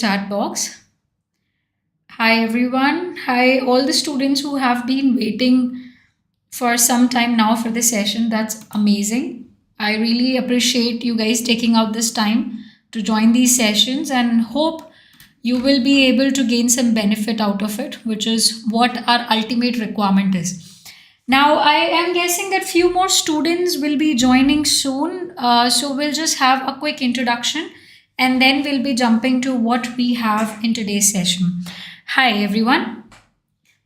chat box. Hi everyone. Hi all the students who have been waiting for some time now for this session. That's amazing. I really appreciate you guys taking out this time to join these sessions and hope you will be able to gain some benefit out of it, which is what our ultimate requirement is. Now, I am guessing that few more students will be joining soon. So we'll just have a quick introduction and then we'll be jumping to what we have in today's session. Hi, everyone.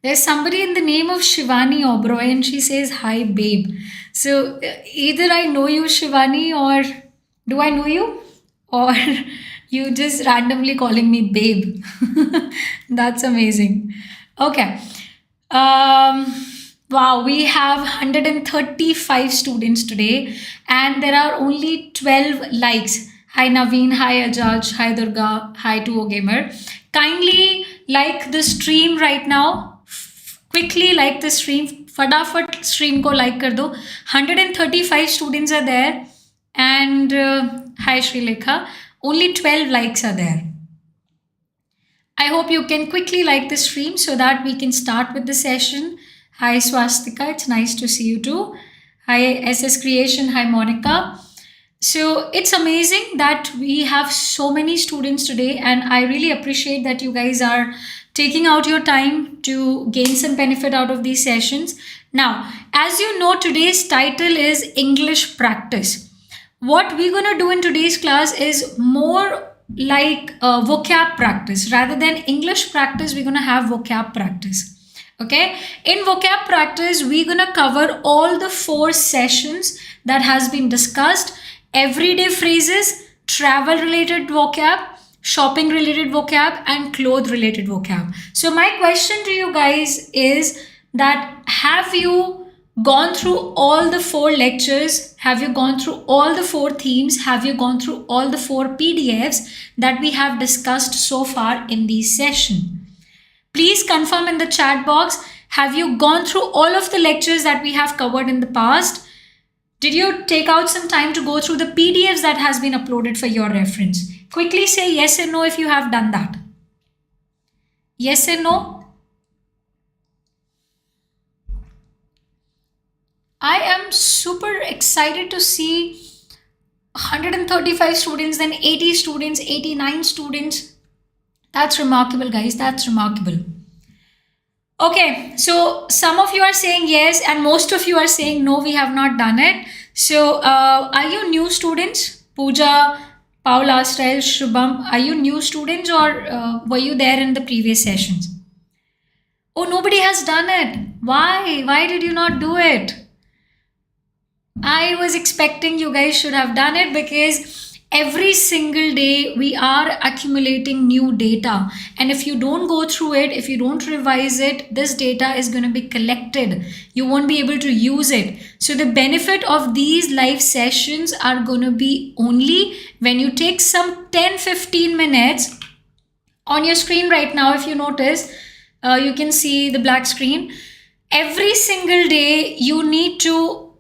There's somebody in the name of Shivani Oberoi and she says, Hi, babe. So either I know you, Shivani, or do I know you? Or you just randomly calling me babe. That's amazing. Okay. Wow, we have 135 students today, and there are only 12 likes. Hi Naveen, hi Ajaj, hi Durga, hi Duo Gamer. Kindly like the stream right now. Quickly like the stream. फटाफट stream को like कर दो. 135 students are there, and hi Srilekha. Only 12 likes are there. I hope you can quickly like the stream so that we can start with the session. Hi Swastika, it's nice to see you too. Hi SS Creation, hi Monica. So it's amazing that we have so many students today, and I really appreciate that you guys are taking out your time to gain some benefit out of these sessions. Now, as you know, today's title is English Practice. What we're going to do in today's class is more like vocab practice. Rather than English practice, we're going to have vocab practice. Okay, in vocab practice, we're going to cover all the 4 sessions that has been discussed: everyday phrases, travel related vocab, shopping related vocab, and cloth related vocab. So my question to you guys is that have you gone through all the 4 lectures? Have you gone through all the 4 themes? Have you gone through all the 4 PDFs that we have discussed so far in this session? Please confirm in the chat box, have you gone through all of the lectures that we have covered in the past? Did you take out some time to go through the PDFs that has been uploaded for your reference? Quickly say yes and no if you have done that. Yes and no? I am super excited to see 135 students, then 80 students, 89 students. That's remarkable, guys. That's remarkable. Okay, so some of you are saying yes, and most of you are saying no, we have not done it. So, are you new students? Pooja, Paula, Astral, Shubham, are you new students, or were you there in the previous sessions? Oh, nobody has done it. Why? Why did you not do it? I was expecting you guys should have done it, because every single day we are accumulating new data, and if you don't go through it, if you don't revise it, this data is going to be collected. You won't be able to use it. So the benefit of these live sessions are going to be only when you take some 10-15 minutes. On your screen right now, if you notice, you can see the black screen. Every single day you need to,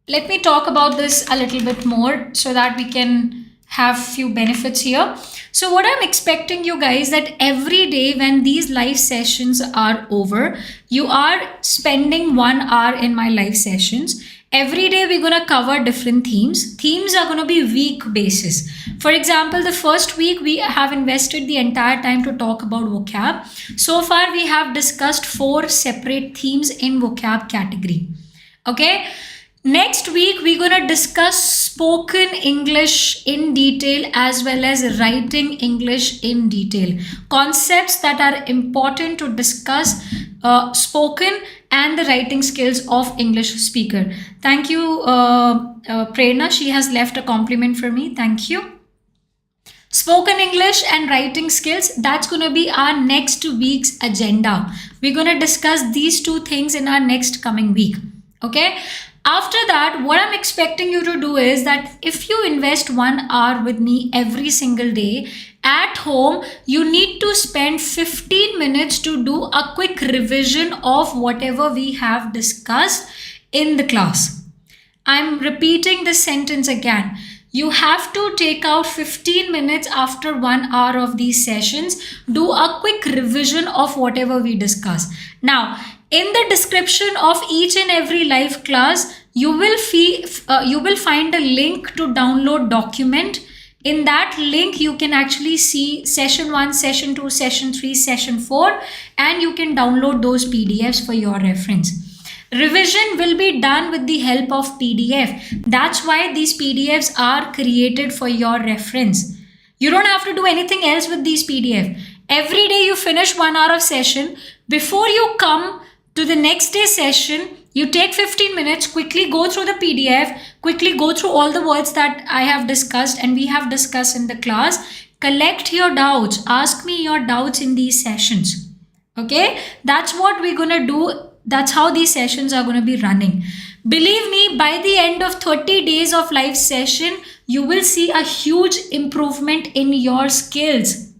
let me talk about this a little bit more so that we can have few benefits here. So what I'm expecting you guys, that every day when these live sessions are over, you are spending 1 hour in my live sessions. Every day we're going to cover different themes. Themes are going to be week basis. For example, the first week we have invested the entire time to talk about vocab. So far we have discussed 4 separate themes in vocab category. Okay. Next week, we're going to discuss spoken English in detail as well as writing English in detail. Concepts that are important to discuss spoken and the writing skills of English speaker. Thank you, Prerna. She has left a compliment for me. Thank you. Spoken English and writing skills, that's going to be our next week's agenda. We're going to discuss these 2 things in our next coming week. Okay. After that, what I'm expecting you to do is that if you invest 1 hour with me every single day, at home, you need to spend 15 minutes to do a quick revision of whatever we have discussed in the class. I'm repeating this sentence again. You have to take out 15 minutes after 1 hour of these sessions. Do a quick revision of whatever we discuss. Now, in the description of each and every live class, you will find a link to download document. In that link, you can actually see session 1, session 2, session 3, session 4, and you can download those PDFs for your reference. Revision will be done with the help of PDF. That's why these PDFs are created for your reference. You don't have to do anything else with these PDF. Every day you finish 1 hour of session. Before you come to the next day session, you take 15 minutes, quickly go through the PDF, quickly go through all the words that I have discussed and we have discussed in the class. Collect your doubts. Ask me your doubts in these sessions. Okay, that's what we're going to do. That's how these sessions are going to be running. Believe me, by the end of 30 days of live session, you will see a huge improvement in your skills.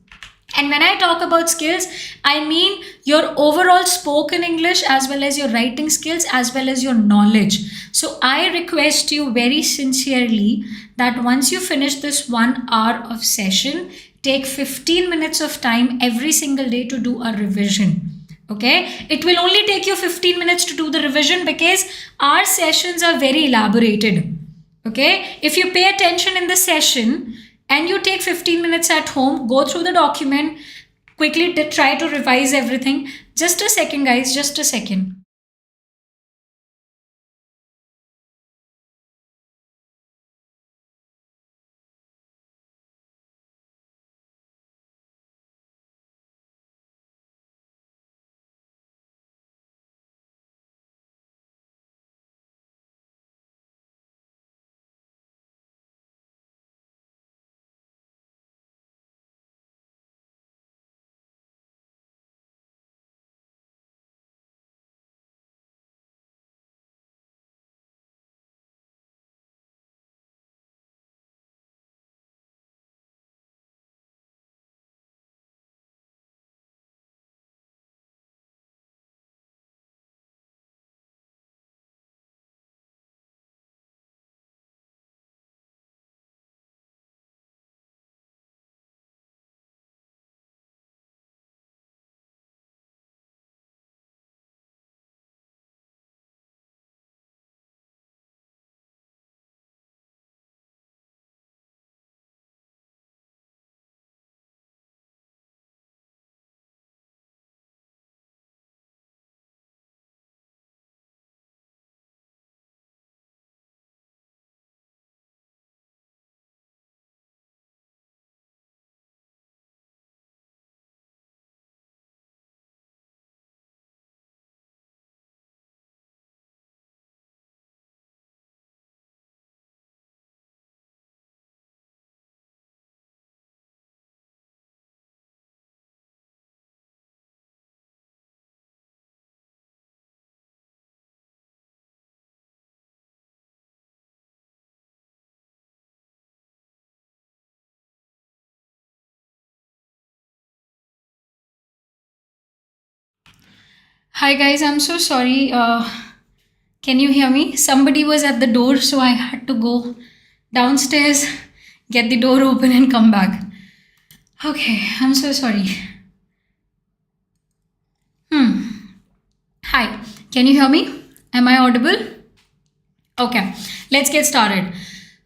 And when I talk about skills, I mean your overall spoken English as well as your writing skills as well as your knowledge. So I request you very sincerely that once you finish this 1 hour of session, take 15 minutes of time every single day to do a revision. Okay, it will only take you 15 minutes to do the revision because our sessions are very elaborated. Okay, if you pay attention in the session and you take 15 minutes at home, go through the document, quickly try to revise everything. Just a second, guys, just a second. Hi guys, I'm so sorry. Can you hear me? Somebody was at the door, so I had to go downstairs, get the door open, and come back. Okay, I'm so sorry. Hi, can you hear me? Am I audible? Okay, let's get started.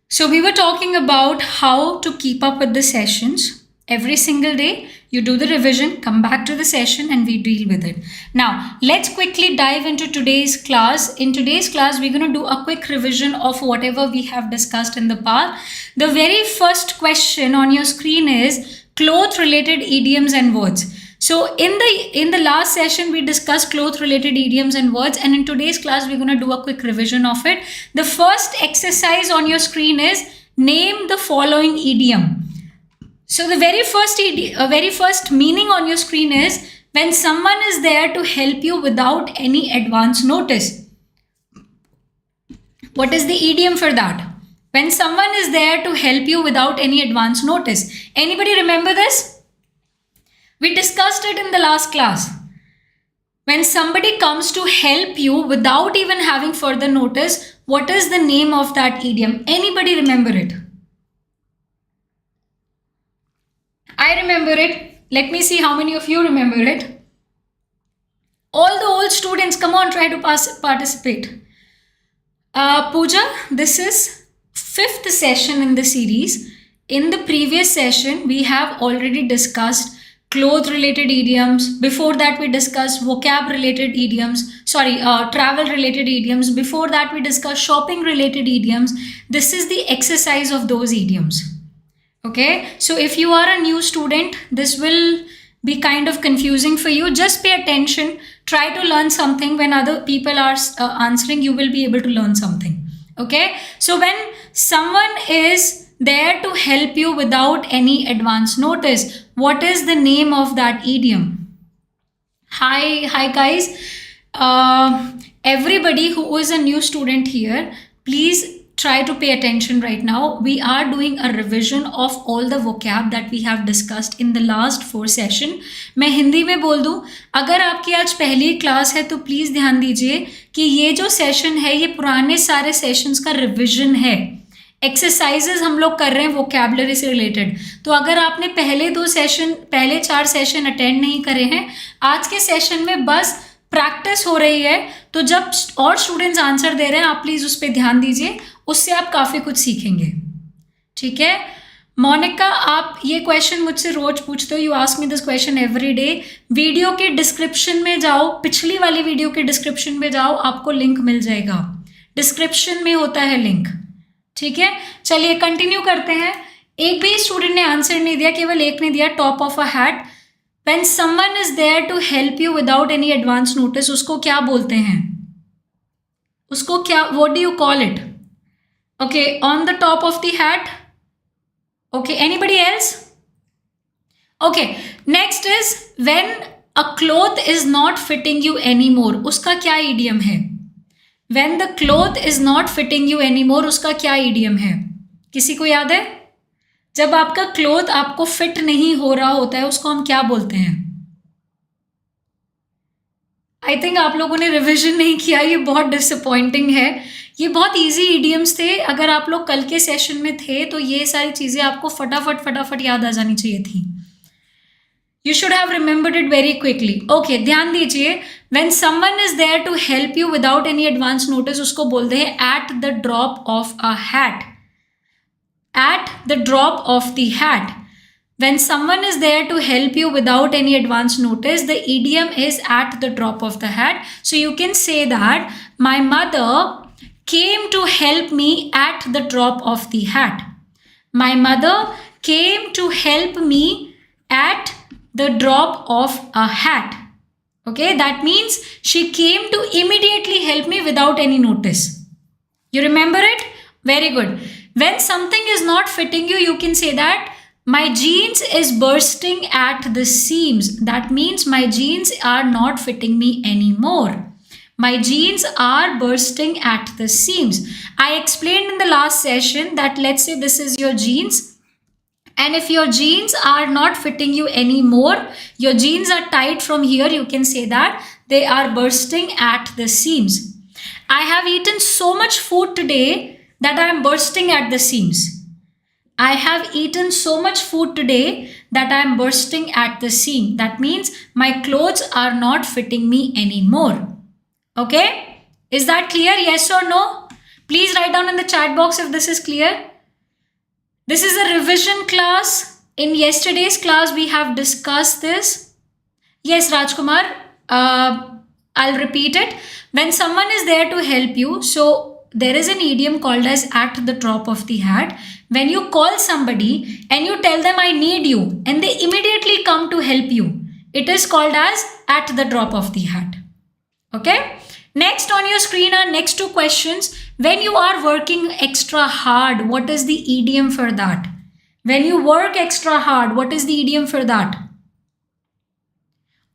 So we were talking about how to keep up with the sessions. Every single day, you do the revision, come back to the session, and we deal with it. Now, let's quickly dive into today's class. In today's class, we're going to do a quick revision of whatever we have discussed in the past. The very first question on your screen is cloth related idioms and words. So in the last session, we discussed cloth related idioms and words, and in today's class, we're going to do a quick revision of it. The first exercise on your screen is name the following idiom. So the very first meaning on your screen is when someone is there to help you without any advance notice. What is the idiom for that? When someone is there to help you without any advance notice. Anybody remember this? We discussed it in the last class. When somebody comes to help you without even having further notice, what is the name of that idiom? Anybody remember it? I remember it. Let me see how many of you remember it. All the old students, come on, try to participate. Pooja, this is 5th session in the series. In the previous session, we have already discussed cloth related idioms. Before that, we discussed vocab related idioms. Travel related idioms. Before that, we discussed shopping related idioms. This is the exercise of those idioms. Okay, so if you are a new student, this will be kind of confusing for you. Just pay attention, try to learn something. When other people are answering, you will be able to learn something. Okay, so when someone is there to help you without any advance notice, what is the name of that idiom? Hi guys. Everybody who is a new student here, please try to pay attention right now. We are doing a revision of all the vocab that we have discussed in the last 4 session. मैं हिंदी में बोल दूं, अगर आपकी आज पहली class है तो प्लीज़ ध्यान दीजिए कि ये जो सेशन है ये पुराने सारे सेशंस का रिविजन है. एक्सरसाइजेज हम लोग कर रहे हैं वोकैबुलरी से रिलेटेड. तो अगर आपने पहले 4 सेशन अटेंड नहीं करे हैं, आज के सेशन में बस प्रैक्टिस हो रही है. तो जब और स्टूडेंट्स आंसर दे रहे हैं, आप प्लीज़ उस पर ध्यान दीजिए, उससे आप काफ़ी कुछ सीखेंगे. ठीक है. मोनिका, आप ये क्वेश्चन मुझसे रोज पूछते हो. You ask me this question every day. Video के डिस्क्रिप्शन में जाओ, पिछली वाली वीडियो के डिस्क्रिप्शन में जाओ, आपको लिंक मिल जाएगा. डिस्क्रिप्शन में होता है लिंक. ठीक है, चलिए कंटिन्यू करते हैं. एक भी स्टूडेंट ने आंसर नहीं दिया, केवल एक ने दिया, top of a hat. When someone is there to help you without any advance notice, उसको क्या बोलते हैं? उसको क्या, what do you call it? Okay, on the top of the hat. Okay, anybody else? Okay, next is when a cloth is not fitting you anymore, उसका क्या idiom है? When the cloth is not fitting you anymore, उसका क्या idiom है? किसी को याद है? जब आपका क्लोथ आपको फिट नहीं हो रहा होता है, उसको हम क्या बोलते हैं? आई थिंक आप लोगों ने रिवीजन नहीं किया, ये बहुत डिसअपॉइंटिंग है. ये बहुत इजी इडियम्स थे. अगर आप लोग कल के सेशन में थे तो ये सारी चीज़ें आपको फटाफट याद आ जानी चाहिए थी. You should have remembered it very quickly. Okay, ध्यान दीजिए. When someone is there to help you without any advance notice, उसको बोलते हैं at the drop of a hat. At the drop of the hat. When someone is there to help you without any advance notice, the idiom is at the drop of the hat. So you can say that my mother came to help me at the drop of the hat. My mother came to help me at the drop of a hat. Okay, that means she came to immediately help me without any notice. You remember it? Very good. When something is not fitting you, you can say that my jeans is bursting at the seams. That means my jeans are not fitting me anymore. My jeans are bursting at the seams. I explained in the last session that let's say this is your jeans, and if your jeans are not fitting you anymore, your jeans are tight from here, you can say that they are bursting at the seams. I have eaten so much food today that I am bursting at the seams. I have eaten so much food today that I am bursting at the seam. That means my clothes are not fitting me anymore. Okay? Is that clear? Yes or no? Please write down in the chat box if this is clear. This is a revision class. In yesterday's class, we have discussed this. Yes, Rajkumar, I'll repeat it. When someone is there to help you, so there is an idiom called as at the drop of the hat. When you call somebody and you tell them I need you and they immediately come to help you, it is called as at the drop of the hat. Okay? Next on your screen are next 2 questions. When you are working extra hard, what is the idiom for that? When you work extra hard, what is the idiom for that?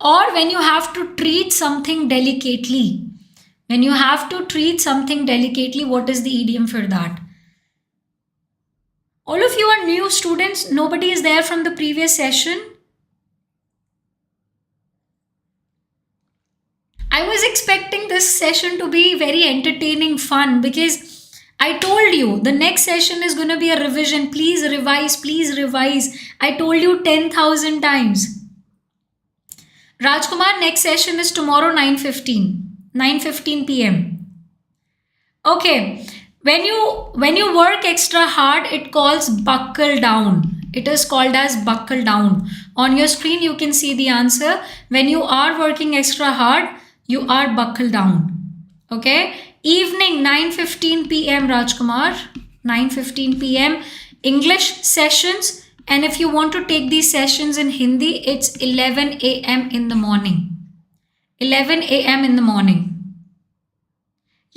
Or when you have to treat something delicately. When you have to treat something delicately, what is the idiom for that? All of you are new students. Nobody is there from the previous session. I was expecting this session to be very entertaining, fun, because I told you the next session is going to be a revision. Please revise, please revise. I told you 10,000 times. Rajkumar, next session is tomorrow 9:15 p.m. Okay. When you work extra hard, it calls buckle down. It is called as buckle down. On your screen, you can see the answer. When you are working extra hard, you are buckle down. Okay. Evening 9:15 p.m. Rajkumar. 9:15 p.m. English sessions. And if you want to take these sessions in Hindi, it's 11 a.m. in the morning. 11 a.m. in the morning.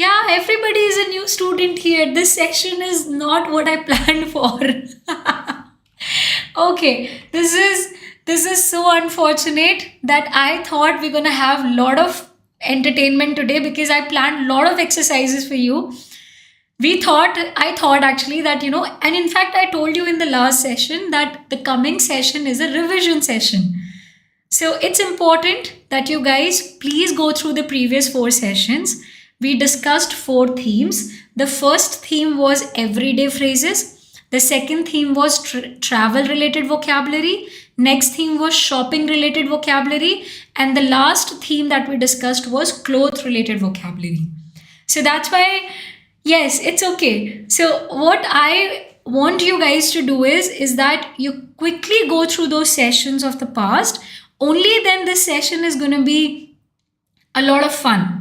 Yeah, everybody is a new student here. This session is not what I planned for. Okay, this is so unfortunate that I thought we're gonna have a lot of entertainment today because I planned a lot of exercises for you. I thought actually that, and in fact, I told you in the last session that the coming session is a revision session. So it's important that you guys please go through the previous 4 sessions. We discussed 4 themes. The first theme was everyday phrases. The second theme was travel related vocabulary. Next theme was shopping related vocabulary. And the last theme that we discussed was cloth related vocabulary. So that's why, yes, it's okay. So what I want you guys to do is that you quickly go through those sessions of the past. Only then this session is going to be a lot of fun.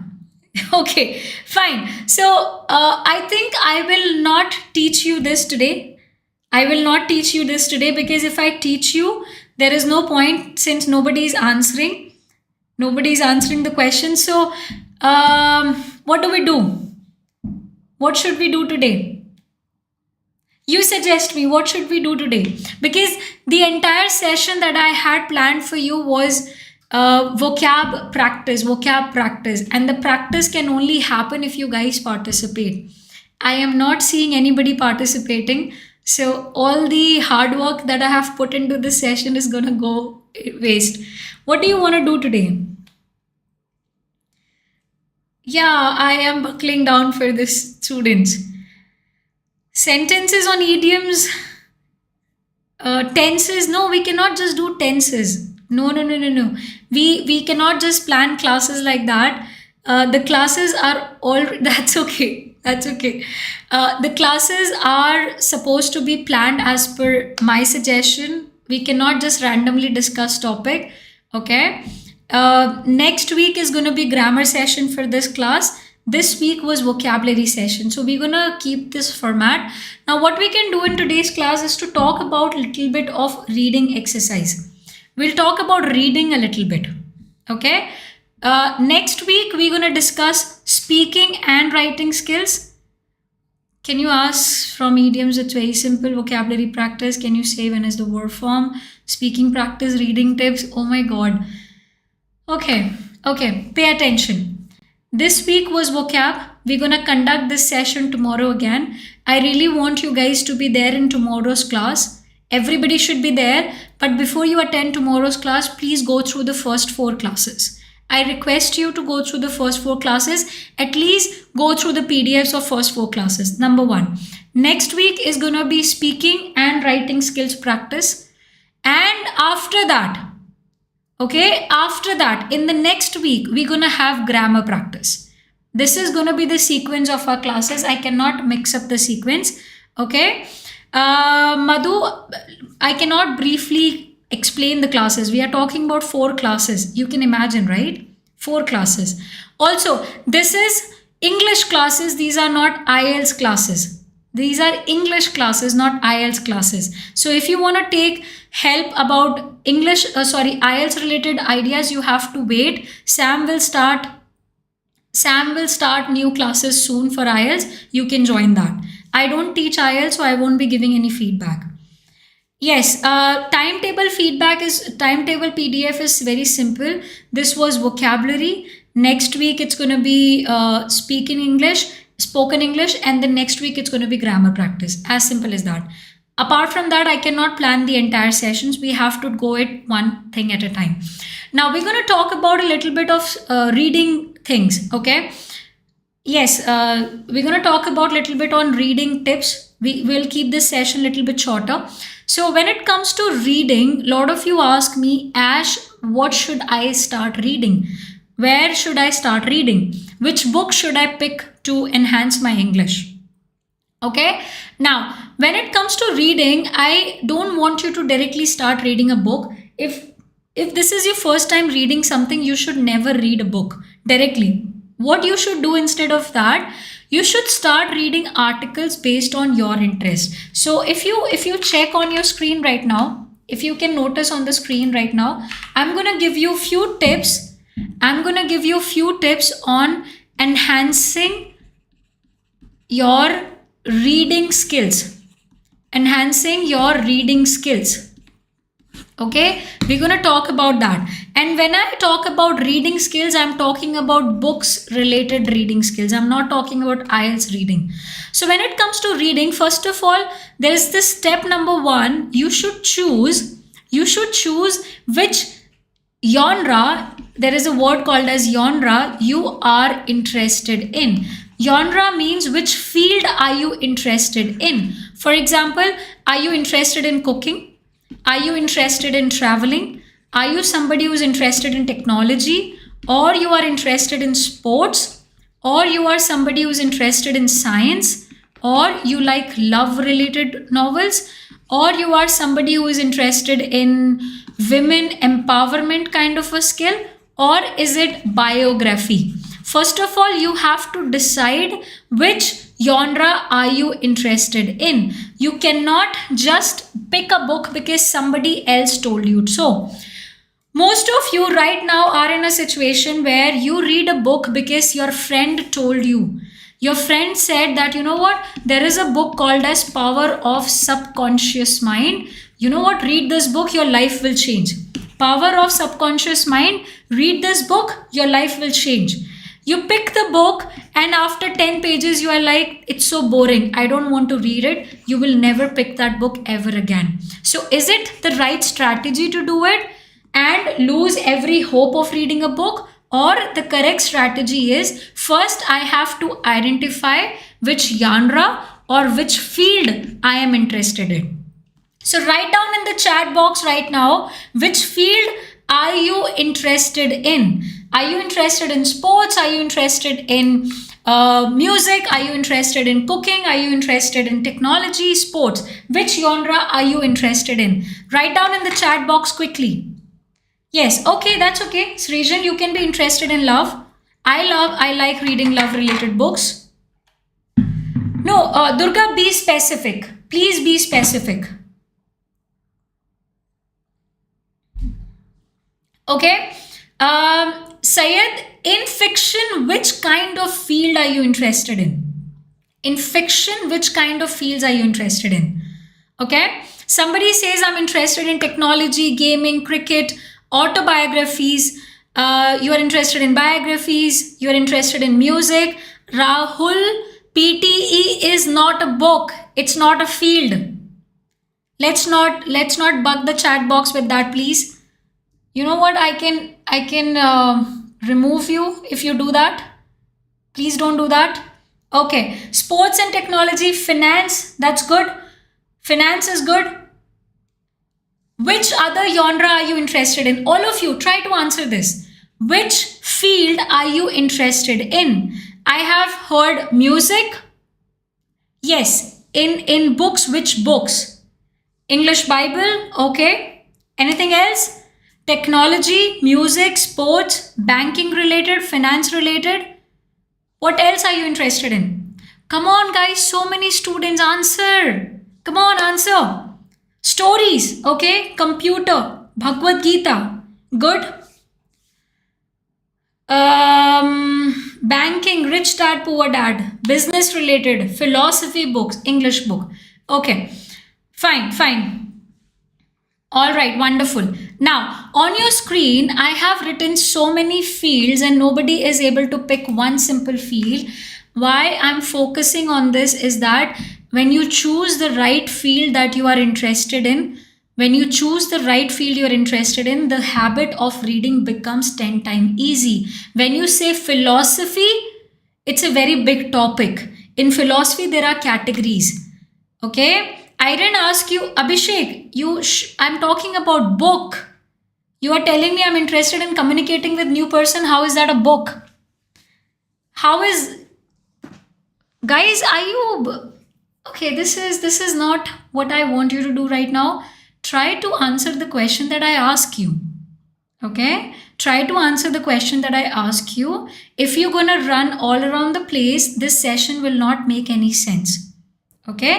Okay, fine. So I think I will not teach you this today. I will not teach you this today because if I teach you, there is no point since nobody is answering. Nobody is answering the question. So what do we do? What should we do today? You suggest me, what should we do today? Because the entire session that I had planned for you was vocab practice, and the practice can only happen if you guys participate. I am not seeing anybody participating, so all the hard work that I have put into this session is gonna go waste. What do you want to do today? Yeah, I am buckling down for the students. Sentences on idioms, tenses. No, we cannot just do tenses. No. We cannot just plan classes like that. The classes are all. That's okay. That's okay. The classes are supposed to be planned as per my suggestion. We cannot just randomly discuss topic. Okay. Next week is going to be grammar session for this class. This week was vocabulary session. So we're going to keep this format. Now what we can do in today's class is to talk about a little bit of reading exercise. We'll talk about reading a little bit. Okay. Next week, we're going to discuss speaking and writing skills. Can you ask from idioms? It's very simple. Vocabulary practice. Can you say when is the verb form? Speaking practice, reading tips. Oh my God. Okay. Pay attention. This week was vocab. We're going to conduct this session tomorrow again. I really want you guys to be there in tomorrow's class. Everybody should be there. But before you attend tomorrow's class, please go through the first 4 classes. I request you to go through the first 4 classes. At least go through the PDFs of first 4 classes. Number 1. Next week is going to be speaking and writing skills practice. And after that, in the next week, we're going to have grammar practice. This is going to be the sequence of our classes. I cannot mix up the sequence. Okay. Madhu, I cannot briefly explain the classes. We are talking about 4 classes. You can imagine, right? 4 classes. Also, this is English classes. These are not IELTS classes. These are English classes, not IELTS classes. So if you want to take help about IELTS related ideas, you have to wait. Sam will start new classes soon for IELTS. You can join that. I don't teach IELTS, so I won't be giving any feedback. Yes, timetable PDF is very simple. This was vocabulary. Next week, it's going to be spoken English, and then next week, it's going to be grammar practice. As simple as that. Apart from that, I cannot plan the entire sessions. We have to go it one thing at a time. Now, we're going to talk about a little bit of reading things, okay? Yes, we're going to talk about little bit on reading tips. We will keep this session little bit shorter. So when it comes to reading, a lot of you ask me, Ash, what should I start reading? Where should I start reading? Which book should I pick to enhance my English? Okay, now when it comes to reading, I don't want you to directly start reading a book. If this is your first time reading something, you should never read a book directly. What you should do instead of that, you should start reading articles based on your interest. So if you check on your screen right now, if you can notice on the screen right now, I'm going to give you few tips. I'm going to give you few tips on enhancing your reading skills. Enhancing your reading skills. Okay, we're going to talk about that. And when I talk about reading skills, I'm talking about books related reading skills. I'm not talking about IELTS reading. So when it comes to reading, first of all, there is this step number one. You should choose which genre, there is a word called as genre, you are interested in. Genre means which field are you interested in. For example, are you interested in cooking? Are you interested in traveling? Are you somebody who's interested in technology? Or you are interested in sports? Or you are somebody who's interested in science? Or you like love related novels? Or you are somebody who is interested in women empowerment kind of a skill? Or is it biography? First of all, you have to decide which genre are you interested in. You cannot just pick a book because somebody else told you so. Most of you right now are in a situation where you read a book because your friend told you. Your friend said that, you know what, there is a book called as Power of Subconscious Mind. You know what, read this book, your life will change. Power of Subconscious Mind, read this book, your life will change. You pick the book and after 10 pages you are like, it's so boring, I don't want to read it. You will never pick that book ever again. So is it the right strategy to do it and lose every hope of reading a book? Or the correct strategy is, first I have to identify which genre or which field I am interested in. So write down in the chat box right now, which field are you interested in? Are you interested in sports? Are you interested in music? Are you interested in cooking? Are you interested in technology, sports? Which genre are you interested in? Write down in the chat box quickly. Yes, okay, that's okay. Srijan, you can be interested in love. I like reading love related books. No, Durga, be specific. Please be specific. Okay. Syed, in fiction, which kind of field are you interested in? In fiction, which kind of fields are you interested in? Okay. Somebody says, I'm interested in technology, gaming, cricket, autobiographies. You are interested in biographies. You are interested in music. Rahul, PTE is not a book. It's not a field. Let's not bug the chat box with that, please. You know what? I can remove you if you do that. Please don't do that. Okay. Sports and technology, finance. That's good. Finance is good. Which other genre are you interested in? All of you, try to answer this. Which field are you interested in? I have heard music. Yes. In books, which books? English Bible. Okay. Anything else? Technology, music, sports, banking related, finance related. What else are you interested in? Come on, guys. So many students answer. Come on, answer. Stories, okay, computer, Bhagavad Gita, good. Banking, Rich Dad, Poor Dad, business related, philosophy books, English book. Okay, fine. All right, wonderful. Now, on your screen, I have written so many fields and nobody is able to pick one simple field. Why I'm focusing on this is that when you choose the right field that you are interested in, the habit of reading becomes 10 times easy. When you say philosophy, It's a very big topic. In philosophy, there are categories. Okay? I didn't ask you, Abhishek, I'm talking about book. You are telling me I'm interested in communicating with new person. How is that a book? How is, guys, Ayub? Okay, this is not what I want you to do right now. Try to answer the question that I ask you. Okay, try to answer the question that I ask you. If you're gonna run all around the place, this session will not make any sense. Okay,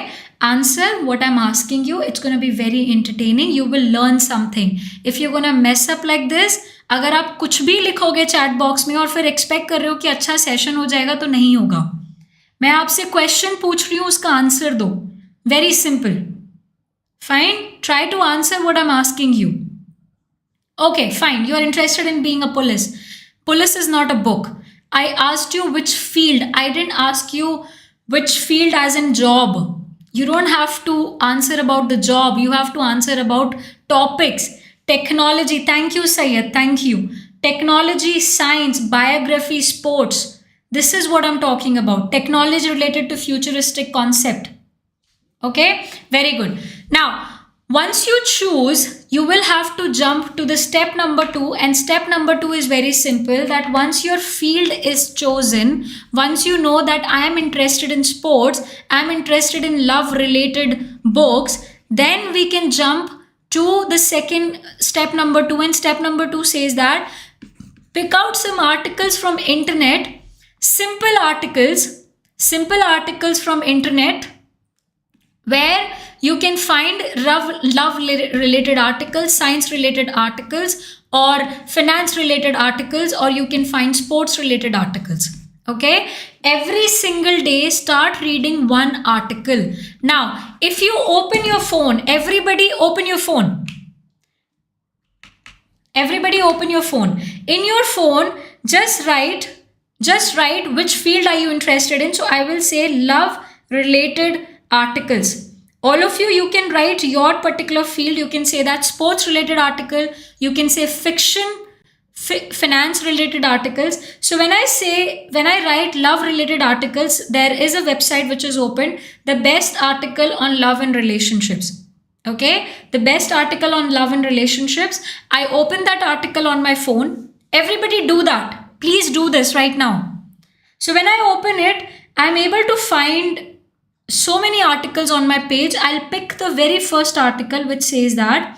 answer what I'm asking you. It's gonna be very entertaining. You will learn something. If you're gonna mess up like this, अगर आप कुछ भी लिखोगे chat box में और फिर expect कर रहे हो कि अच्छा सेशन हो जाएगा, तो नहीं होगा. मैं आपसे क्वेश्चन पूछ रही हूँ, उसका आंसर दो. Very simple. Fine, try to answer what I am asking you. Okay, fine. You are interested in being a police. Police is not a book. I asked you which field. I didn't ask you which field as in job. You don't have to answer about the job. You have to answer about topics. Technology. Thank you, Syed. Thank you. Technology, science, biography, sports. This is what I'm talking about. Technology related to futuristic concept. Okay, very good. Now, once you choose, you will have to jump to the step number 2, and step number 2 is very simple, that once your field is chosen, once you know that I am interested in sports, I am interested in love related books, then we can jump to the second step number 2, and step number 2 says that pick out some articles from internet, simple articles from internet, where you can find love related articles, science related articles, or finance related articles, or you can find sports related articles. Okay, every single day start reading one article. Now, if you open your phone, everybody open your phone. Everybody open your phone. In your phone, just write which field are you interested in. So I will say love related articles. All of you can write your particular field. You can say that sports related article. You can say fiction, finance related articles. So when I write love related articles, there is a website which is open, the best article on love and relationships. Okay, the best article on love and relationships. I open that article on my phone. Everybody do that. Please do this right now. So when I open it, I'm able to find so many articles on my page. I'll pick the very first article, which says that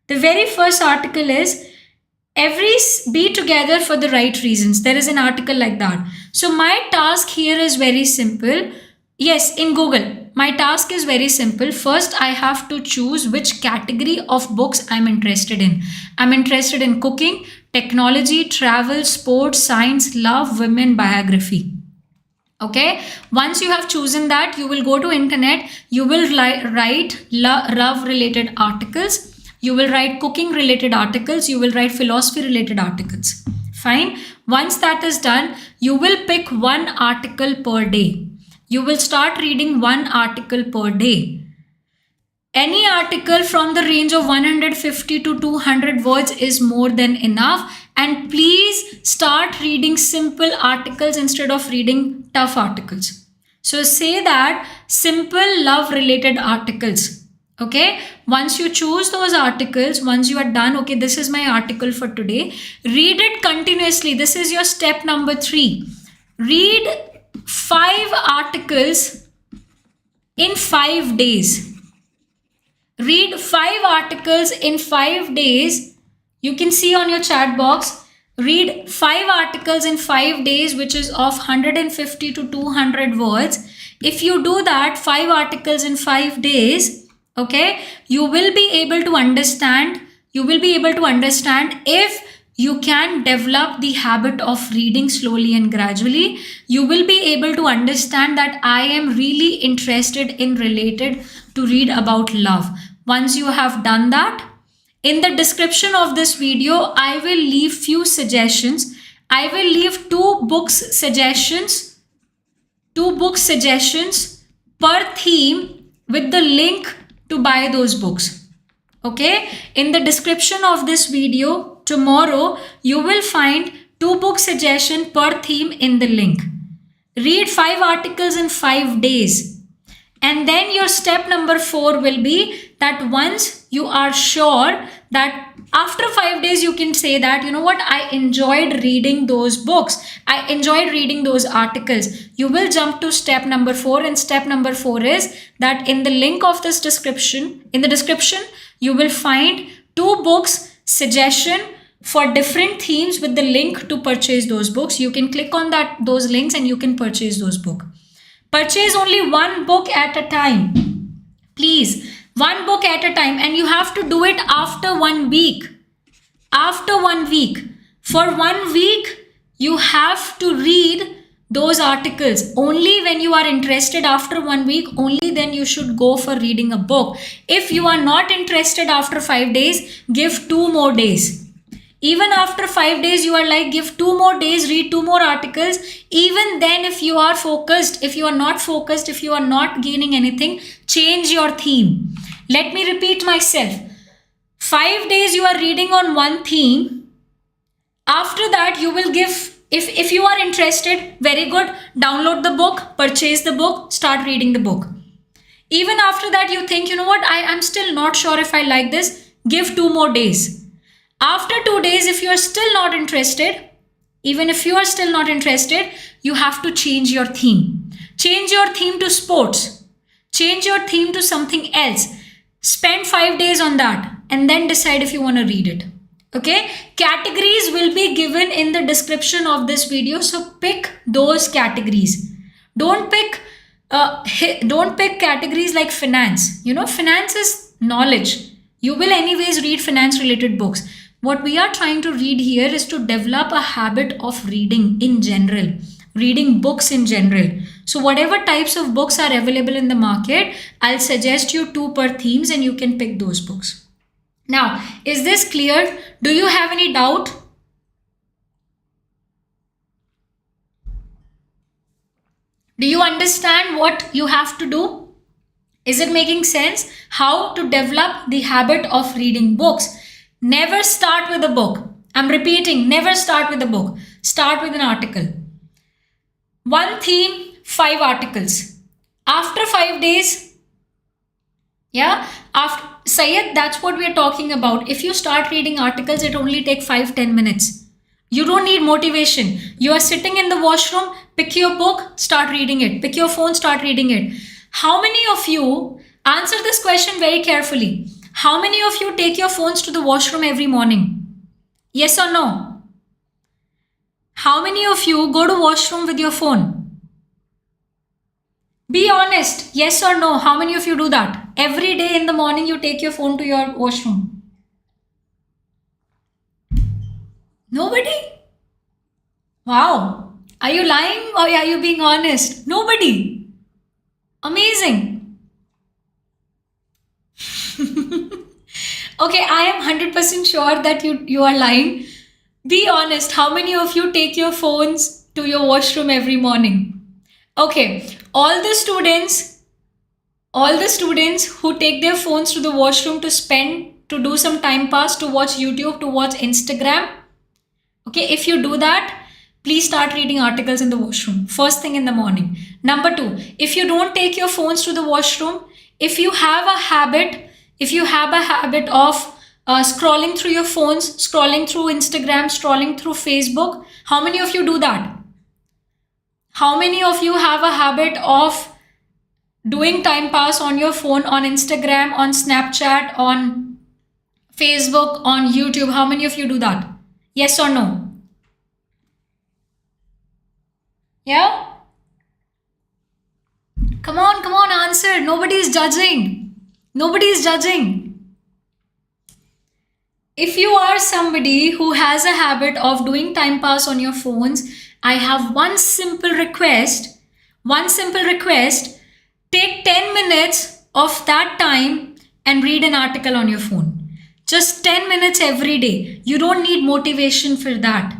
the very first article is be together for the right reasons. There is an article like that. So my task here is very simple. Yes, in Google, my task is very simple. First, I have to choose which category of books I'm interested in. I'm interested in cooking, technology, travel, sports, science, love, women, biography. Okay, once you have chosen that, you will go to internet, you will write love related articles, you will write cooking related articles, you will write philosophy related articles. Fine. Once that is done, you will pick one article per day. You will start reading one article per day. Any article from the range of 150 to 200 words is more than enough. And please start reading simple articles instead of reading tough articles. So say that simple love related articles. Okay. Once you choose those articles, once you are done, okay, this is my article for today. Read it continuously. This is your step number 3. Read 5 articles in 5 days. Read 5 articles in 5 days. You can see on your chat box, read 5 articles in 5 days, which is of 150 to 200 words. If you do that, 5 articles in 5 days, okay, you will be able to understand if you can develop the habit of reading slowly and gradually. You will be able to understand that I am really interested in related to read about love. Once you have done that, in the description of this video, I will leave few suggestions. I will leave 2 book suggestions per theme with the link to buy those books. Okay. In the description of this video, tomorrow, you will find 2 book suggestions per theme in the link. Read 5 articles in 5 days. And then your step number 4 will be that once you are sure that after 5 days, you can say that, you know what, I enjoyed reading those books. I enjoyed reading those articles. You will jump to step number 4. And step number 4 is that in the link of this description, in the description, you will find 2 books suggestion for different themes with the link to purchase those books. You can click on those links and you can purchase those books. Purchase only 1 book at a time. Please, 1 book at a time, and you have to do it after 1 week. After 1 week. For 1 week, you have to read those articles. Only when you are interested after 1 week, only then you should go for reading a book. If you are not interested after 5 days, give 2 more days. Even after 5 days, you are like, give 2 more days, read 2 more articles. Even then, if you are focused, if you are not focused, if you are not gaining anything, change your theme. Let me repeat myself. 5 days you are reading on one theme. After that, you will give, if you are interested, very good, download the book, purchase the book, start reading the book. Even after that, you think, you know what, I'm still not sure if I like this, give 2 more days. After 2 days, if you are still not interested, even if you are still not interested, you have to change your theme. Change your theme to sports. Change your theme to something else. Spend 5 days on that and then decide if you want to read it. Okay? Categories will be given in the description of this video. So pick those categories. Don't pick categories like finance. You know, finance is knowledge. You will anyways read finance related books. What we are trying to read here is to develop a habit of reading in general, reading books in general. So whatever types of books are available in the market, I'll suggest you 2 per themes and you can pick those books. Now, is this clear? Do you have any doubt? Do you understand what you have to do? Is it making sense? How to develop the habit of reading books? Never start with a book. I'm repeating, never start with a book. Start with an article. 1 theme, 5 articles. After 5 days, after Sayed, that's what we're talking about. If you start reading articles, it only takes 5-10 minutes. You don't need motivation. You are sitting in the washroom, pick your book, start reading it. Pick your phone, start reading it. How many of you, answer this question very carefully. How many of you take your phones to the washroom every morning? Yes or no? How many of you go to washroom with your phone? Be honest. Yes or no? How many of you do that? Every day in the morning you take your phone to your washroom. Nobody? Wow. Are you lying or are you being honest? Nobody. Amazing. Okay, I am 100% sure that you are lying. Be honest. How many of you take your phones to your washroom every morning? Okay, all the students who take their phones to the washroom to do some time pass, to watch YouTube, to watch Instagram. Okay, if you do that, please start reading articles in the washroom first thing in the morning. Number 2, if you don't take your phones to the washroom, if you have a habit of scrolling through your phones, scrolling through Instagram, scrolling through Facebook, how many of you do that? How many of you have a habit of doing time pass on your phone, on Instagram, on Snapchat, on Facebook, on YouTube? How many of you do that? Yes or no? Yeah? Come on, answer. Nobody is judging. Nobody is judging. If you are somebody who has a habit of doing time pass on your phones, I have one simple request. Take 10 minutes of that time and read an article on your phone. Just 10 minutes every day. You don't need motivation for that.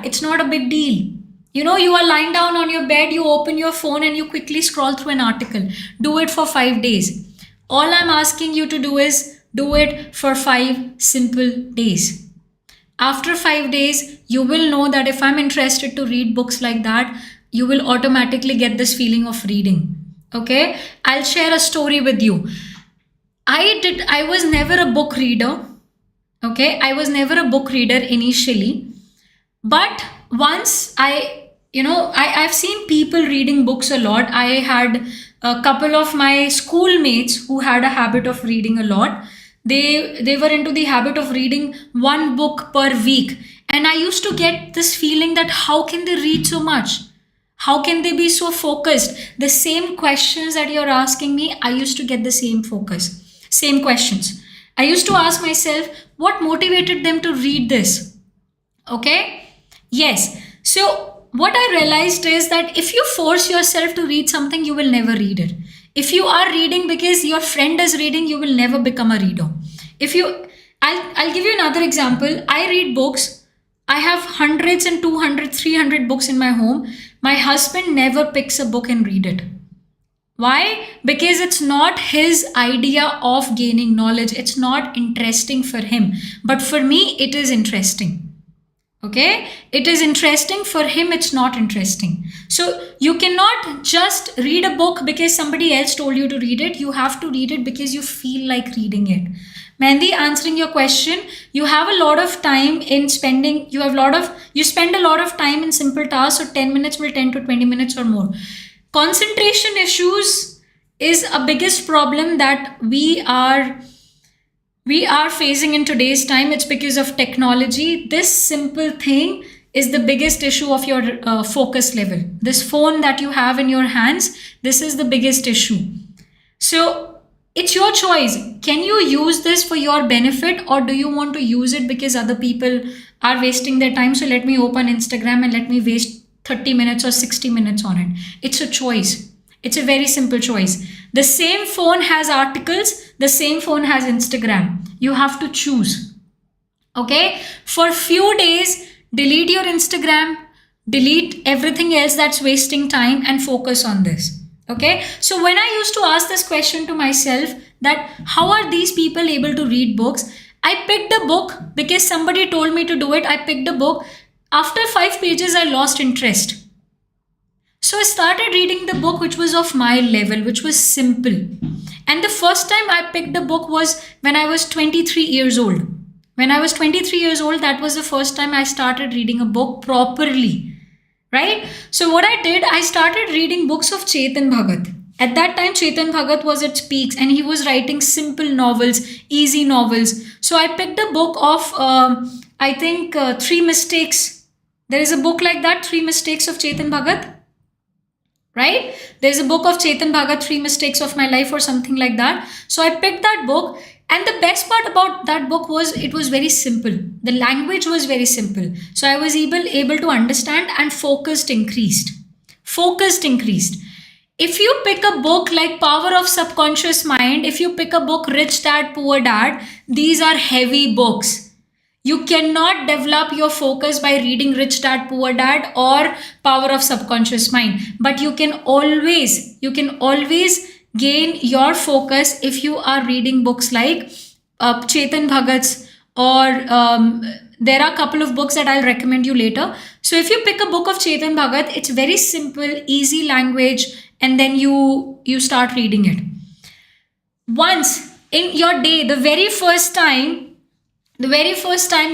It's not a big deal. You know, you are lying down on your bed, you open your phone and you quickly scroll through an article. Do it for 5 days. All I'm asking you to do is do it for 5 simple days. After 5 days, you will know that if I'm interested to read books like that, you will automatically get this feeling of reading. Okay, I'll share a story with you. I was never a book reader. Okay, I was never a book reader initially, but once I've seen people reading books a lot. I had a couple of my schoolmates who had a habit of reading a lot. They were into the habit of reading one book per week, and I used to get this feeling that how can they read so much? How can they be so focused? The same questions that you're asking me, I used to get the same focus, same questions. I used to ask myself, what motivated them to read this? Okay. Yes. So, what I realized is that if you force yourself to read something, you will never read it. If you are reading because your friend is reading, you will never become a reader. If you, I'll give you another example. I read books. I have hundreds and 200, 300 books in my home. My husband never picks a book and read it. Why? Because it's not his idea of gaining knowledge. It's not interesting for him. But for me, it is interesting. Okay, it is interesting. For him, it's not interesting. So you cannot just read a book because somebody else told you to read it. You have to read it because you feel like reading it. Mandy, answering your question, you have a lot of time in spending, you spend a lot of time in simple tasks, so 10 minutes will 10 to 20 minutes or more. Concentration issues is a biggest problem that we are facing in today's time. It's because of technology. This simple thing is the biggest issue of your focus level. This phone that you have in your hands, this is the biggest issue. So it's your choice. Can you use this for your benefit, or do you want to use it because other people are wasting their time? So let me open Instagram and let me waste 30 minutes or 60 minutes on it. It's a choice. It's a very simple choice. The same phone has articles, the same phone has Instagram. You have to choose. Okay? For few days, delete your Instagram, delete everything else that's wasting time, and focus on this. Okay? So when I used to ask this question to myself, that how are these people able to read books? I picked a book because somebody told me to do it. I picked a book. After 5 pages, I lost interest. So I started reading the book which was of my level, which was simple. And the first time I picked a book was when I was 23 years old. When I was 23 years old, that was the first time I started reading a book properly. Right? So what I did, I started reading books of Chetan Bhagat. At that time, Chetan Bhagat was at its peaks and he was writing simple novels, easy novels. So I picked a book of, Three Mistakes. There is a book like that, Three Mistakes of Chetan Bhagat. Right? There's a book of Chetan Bhagat, Three Mistakes of My Life or something like that. So I picked that book, and the best part about that book was it was very simple. The language was very simple. So I was able to understand, and focused increased. Focused increased. If you pick a book like Power of Subconscious Mind, if you pick a book Rich Dad, Poor Dad, these are heavy books. You cannot develop your focus by reading Rich Dad, Poor Dad or Power of Subconscious Mind. But you can always gain your focus if you are reading books like Chetan Bhagat's, or there are a couple of books that I'll recommend you later. So if you pick a book of Chetan Bhagat, it's very simple, easy language, and then you start reading it. Once in your day, the very first time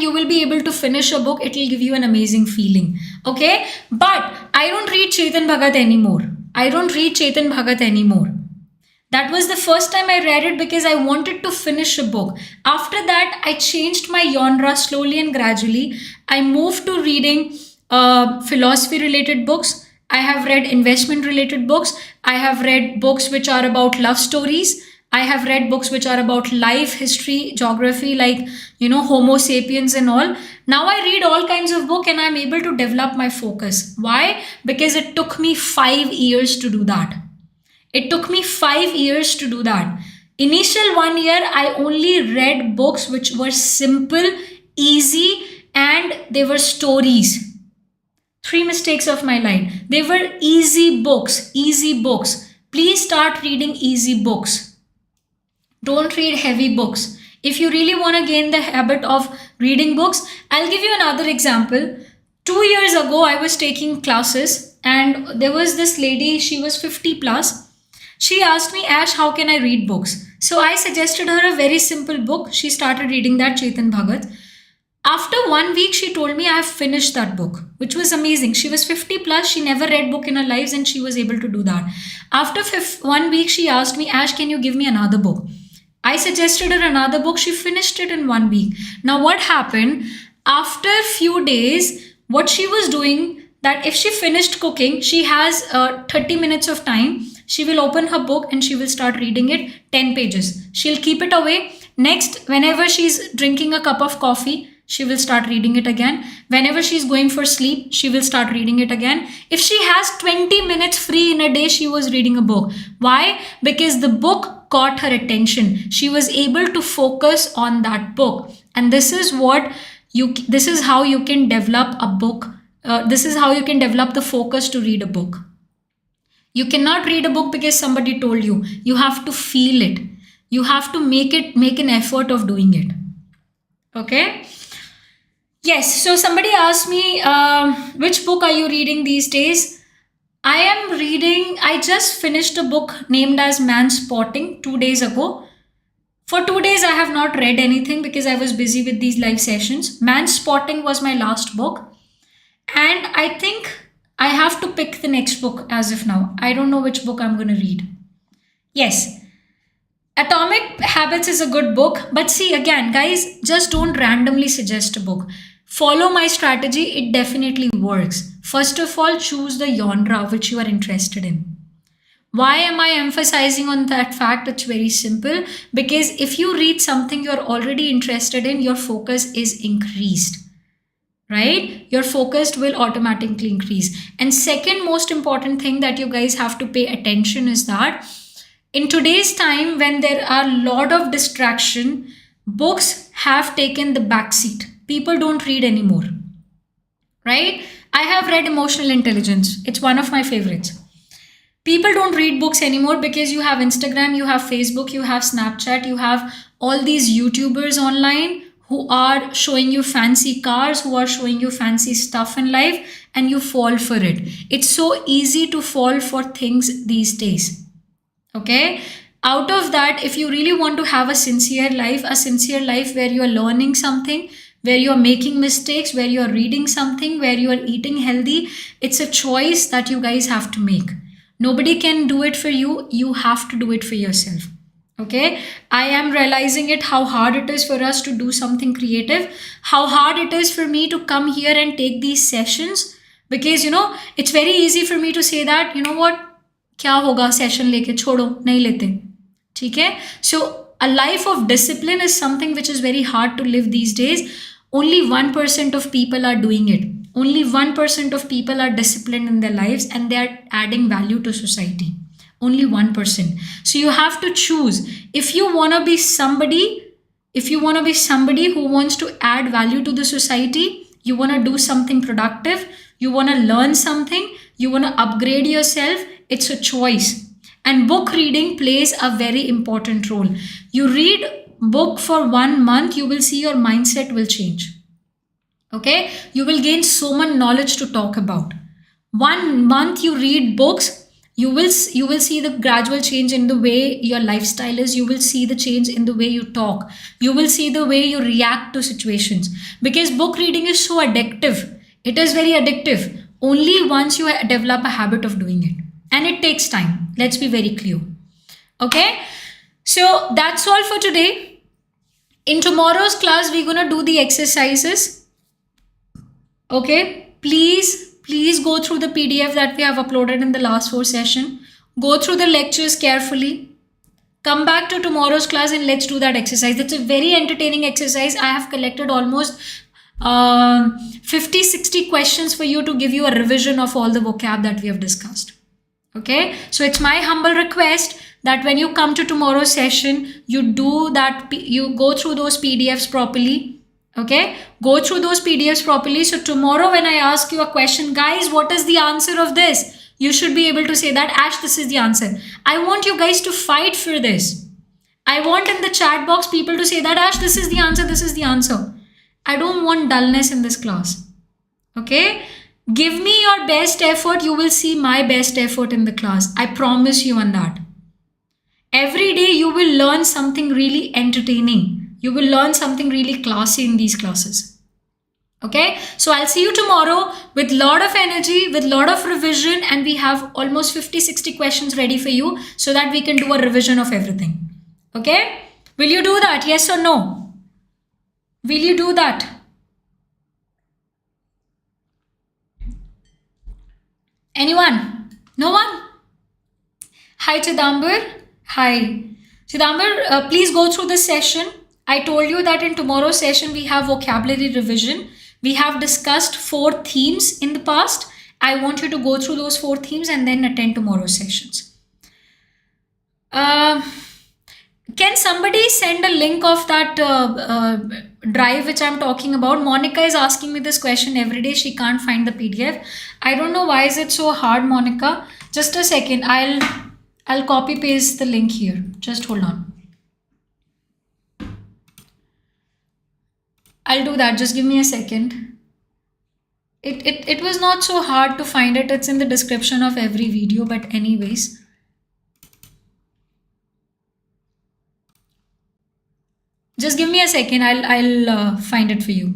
you will be able to finish a book, it will give you an amazing feeling. Okay? But I don't read Chetan Bhagat anymore. That was the first time I read it because I wanted to finish a book. After that, I changed my genre slowly and gradually. I moved to reading philosophy related books. I have read investment related books. I have read books which are about love stories. I have read books which are about life, history, geography, like, Homo sapiens and all. Now I read all kinds of books and I'm able to develop my focus. Why? Because it took me 5 years to do that. Initial 1 year, I only read books which were simple, easy, and they were stories. Three Mistakes of My Life. They were easy books. Please start reading easy books. Don't read heavy books. If you really want to gain the habit of reading books, I'll give you another example. 2 years ago, I was taking classes, and there was this lady, she was 50 plus. She asked me, Ash, how can I read books? So I suggested her a very simple book. She started reading that, Chetan Bhagat. After 1 week, she told me I have finished that book, which was amazing. She was 50 plus, she never read book in her lives, and she was able to do that. After 1 week, she asked me, Ash, can you give me another book? I suggested her another book. She finished it in 1 week. Now, what happened? After a few days, what she was doing, that if she finished cooking, she has 30 minutes of time. She will open her book and she will start reading it, 10 pages. She'll keep it away. Next, whenever she's drinking a cup of coffee, she will start reading it again. Whenever she's going for sleep, she will start reading it again. If she has 20 minutes free in a day, she was reading a book. Why? Because the book caught her attention. She was able to focus on that book. And this is how you can develop a book. This is how you can develop the focus to read a book. You cannot read a book because somebody told you. You have to feel it. You have to make an effort of doing it. Okay? Yes, so somebody asked me, which book are you reading these days? I just finished a book named as Manspotting 2 days ago. For 2 days, I have not read anything because I was busy with these live sessions. Manspotting was my last book. And I think I have to pick the next book as of now. I don't know which book I'm going to read. Yes. Atomic Habits is a good book. But see, again, guys, just don't randomly suggest a book. Follow my strategy. It definitely works. First of all, choose the genre which you are interested in. Why am I emphasizing on that fact? It's very simple. Because if you read something you're already interested in, your focus is increased. Right? Your focus will automatically increase. And second most important thing that you guys have to pay attention is that in today's time, when there are a lot of distraction, books have taken the backseat. People don't read anymore. Right? I have read Emotional Intelligence. It's one of my favorites. People don't read books anymore because you have Instagram, you have Facebook, you have Snapchat, you have all these YouTubers online who are showing you fancy cars, who are showing you fancy stuff in life, and you fall for it. It's so easy to fall for things these days. Okay? Out of that, if you really want to have a sincere life where you are learning something, where you are making mistakes, where you are reading something, where you are eating healthy, it's a choice that you guys have to make. Nobody can do it for you. You have to do it for yourself. Okay, I am realizing how hard it is for us to do something creative, how hard it is for me to come here and take these sessions, because it's very easy for me to say that, what, kya hoga session leke, chodo, nahi lete. ठीक है? So a life of discipline is something which is very hard to live these days. Only 1% of people are doing it. Only 1% of people are disciplined in their lives and they are adding value to society. Only 1%. So you have to choose. If you want to be somebody who wants to add value to the society, you want to do something productive, you want to learn something, you want to upgrade yourself, it's a choice. And book reading plays a very important role. You read book for 1 month, you will see your mindset will change. Okay? You will gain so much knowledge to talk about. 1 month you read books, you will see the gradual change in the way your lifestyle is. You will see the change in the way you talk. You will see the way you react to situations. Because book reading is so addictive. It is very addictive. Only once you develop a habit of doing it. And it takes time. Let's be very clear. Okay? So that's all for today. In tomorrow's class, we're going to do the exercises. Okay? Please go through the PDF that we have uploaded in the last 4 sessions. Go through the lectures carefully. Come back to tomorrow's class and let's do that exercise. It's a very entertaining exercise. I have collected almost 50-60 questions for you to give you a revision of all the vocab that we have discussed. Okay? So it's my humble request that when you come to tomorrow's session, you do that, you go through those PDFs properly. Okay, go through those PDFs properly. So tomorrow when I ask you a question, guys, what is the answer of this? You should be able to say that, Ash, this is the answer. I want you guys to fight for this. I want in the chat box people to say that, Ash, this is the answer, this is the answer. I don't want dullness in this class. Okay? Give me your best effort. You will see my best effort in the class. I promise you on that. Every day you will learn something really entertaining. You will learn something really classy in these classes. Okay? So I'll see you tomorrow with lot of energy, with lot of revision, and we have almost 50-60 questions ready for you so that we can do a revision of everything. Okay? Will you do that? Yes or no? Will you do that? Anyone? No one? Hi, Chidambar. Hi. Chidambar, please go through this session. I told you that in tomorrow's session, we have vocabulary revision. We have discussed 4 themes in the past. I want you to go through those 4 themes and then attend tomorrow's sessions. Can somebody send a link of that drive which I'm talking about? Monica is asking me this question every day. She can't find the PDF. I don't know why is it so hard, Monica. Just a second. I'll copy paste the link here. Just hold on. I'll do that. Just give me a second. It was not so hard to find it. It's in the description of every video. But anyways. Just give me a second. I'll find it for you.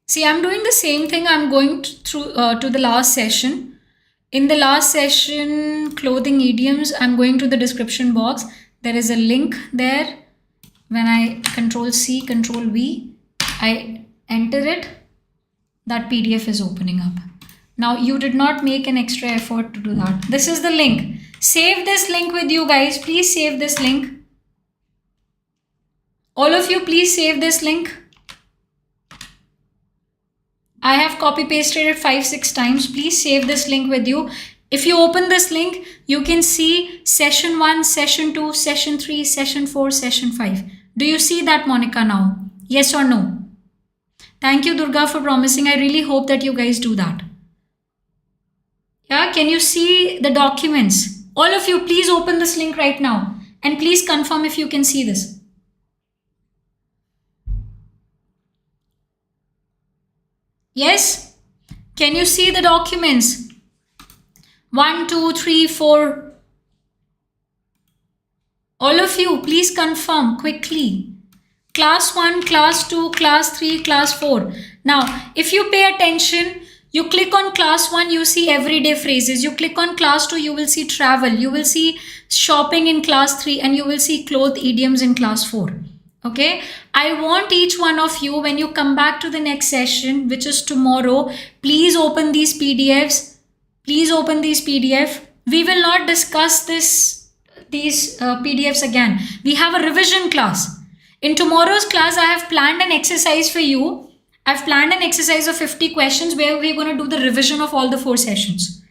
See, I'm doing the same thing. I'm going through to the last session. In the last session, clothing idioms, I'm going to the description box. There is a link there. When I Control C, Control V, I enter it. That PDF is opening up. Now, you did not make an extra effort to do that. This is the link. Save this link with you guys. Please save this link. All of you, please save this link. I have copy pasted it 5-6 times. Please save this link with you. If you open this link, you can see session 1, session 2, session 3, session 4, session 5. Do you see that, Monica, now? Yes or no? Thank you, Durga, for promising. I really hope that you guys do that. Yeah, can you see the documents? All of you, please open this link right now. And please confirm if you can see this. Yes? Can you see the documents? 1, 2, 3, 4. All of you, please confirm quickly. Class 1, Class 2, Class 3, Class 4. Now, if you pay attention, you click on Class 1, you see everyday phrases. You click on Class 2, you will see travel. You will see shopping in Class 3 and you will see cloth idioms in Class 4. Okay, I want each one of you, when you come back to the next session, which is tomorrow, please open these PDFs. Please open these PDF. We will not discuss these PDFs again. We have a revision class. In tomorrow's class, I have planned an exercise for you. I've planned an exercise of 50 questions where we're going to do the revision of all the 4 sessions.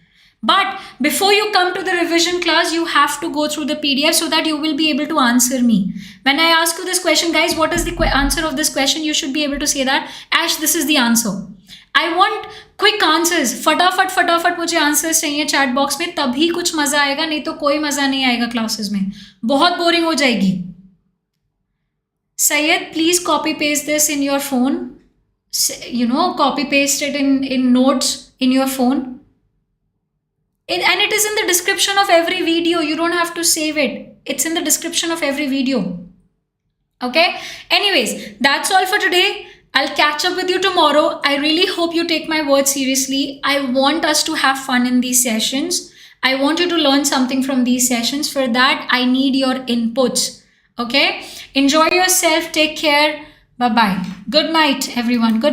But before you come to the revision class, you have to go through the PDF so that you will be able to answer me. When I ask you this question, guys, what is the answer of this question? You should be able to say that, Ash, this is the answer. I want quick answers. फटाफट मुझे answers चाहिए chat box में, तभी कुछ मजा आएगा, नहीं तो कोई मजा नहीं आएगा classes में. बहुत boring हो जाएगी. Syed, please copy paste this in your phone. You know, copy paste it in notes in your phone. And it is in the description of every video. You don't have to save it. It's in the description of every video. Okay. Anyways, that's all for today. I'll catch up with you tomorrow. I really hope you take my words seriously. I want us to have fun in these sessions. I want you to learn something from these sessions. For that, I need your inputs. Okay. Enjoy yourself. Take care. Bye-bye. Good night, everyone. Good night.